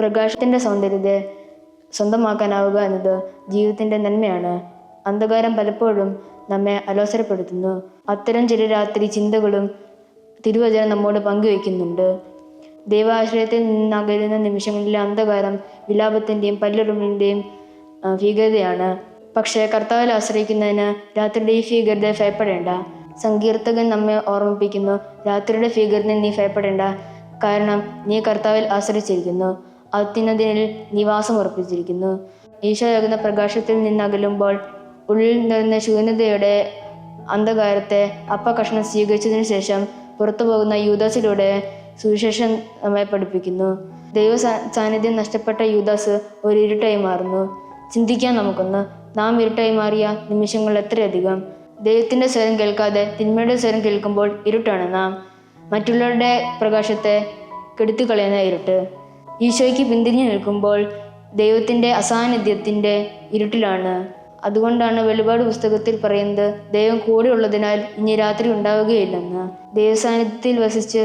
പ്രകാശത്തിൻ്റെ സൗന്ദര്യത്തെ സ്വന്തമാക്കാനാവുക എന്നത് ജീവിതത്തിൻ്റെ നന്മയാണ്. അന്ധകാരം പലപ്പോഴും നമ്മെ അലോസരപ്പെടുത്തുന്നു. അത്തരം ചില രാത്രി ചിന്തകളും തിരുവചനം നമ്മോട് പങ്കുവയ്ക്കുന്നുണ്ട്. ദൈവാശ്രയത്തിൽ നിന്നകലുന്ന നിമിഷങ്ങളിലെ അന്ധകാരം വിലാപത്തിൻ്റെയും പല്ലുറുമ്പിൻ്റെയും ഭീകരതയാണ്. പക്ഷേ കർത്താവിൽ ആശ്രയിക്കുന്നതിന് രാത്രിയുടെ ഈ ഭീകരത ഭയപ്പെടേണ്ട. സങ്കീർത്തകൻ നമ്മെ ഓർമ്മിപ്പിക്കുന്നു, രാത്രിയുടെ ഭീകരതയിൽ നീ ഭയപ്പെടേണ്ട, കാരണം നീ കർത്താവിൽ ആശ്രയിച്ചിരിക്കുന്നു, അത്യുന്നതനിൽ നിവാസം ഉറപ്പിച്ചിരിക്കുന്നു. ഈശോയാകുന്ന പ്രകാശത്തിൽ നിന്നകലുമ്പോൾ ഉള്ളിൽ നിറഞ്ഞ ശൂന്യതയുടെ അന്ധകാരത്തെ അപ്പകഷ്ണം സ്വീകരിച്ചതിനു ശേഷം പുറത്തു പോകുന്ന യൂദാസിലൂടെ സുവിശേഷം നമ്മെ പഠിപ്പിക്കുന്നു. ദൈവ സാന്നിധ്യം നഷ്ടപ്പെട്ട യൂദാസ് ഒരു ഇരുട്ടായി മാറുന്നു. ചിന്തിക്കാൻ നമുക്കൊന്ന്, നാം ഇരുട്ടായി മാറിയ നിമിഷങ്ങൾ എത്രയധികം. ദൈവത്തിൻ്റെ സ്വരം കേൾക്കാതെ തിന്മയുടെ സ്വരം കേൾക്കുമ്പോൾ ഇരുട്ടാണ് നാം. മറ്റുള്ളവരുടെ പ്രകാശത്തെ കെടുത്തിക്കളയുന്ന ഇരുട്ട്. ഈശോയ്ക്ക് പിന്തിരിഞ്ഞു നിൽക്കുമ്പോൾ ദൈവത്തിൻ്റെ അസാന്നിധ്യത്തിൻ്റെ ഇരുട്ടിലാണ്. അതുകൊണ്ടാണ് വെളിപാട് പുസ്തകത്തിൽ പറയുന്നത്, ദൈവം കൂടെ ഉള്ളതിനാൽ ഇനി രാത്രി ഉണ്ടാവുകയില്ലെന്ന്. ദൈവസാന്നിധ്യത്തിൽ വസിച്ച്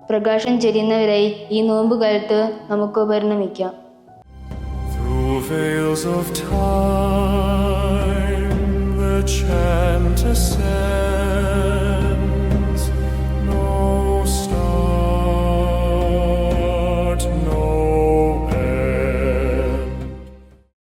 പ്രകാശം ചെരിയുന്നവരായി ഈ നോമ്പുകാലത്ത് നമുക്ക് പരിണമിക്കാം. Through veils of time, the chant ascends.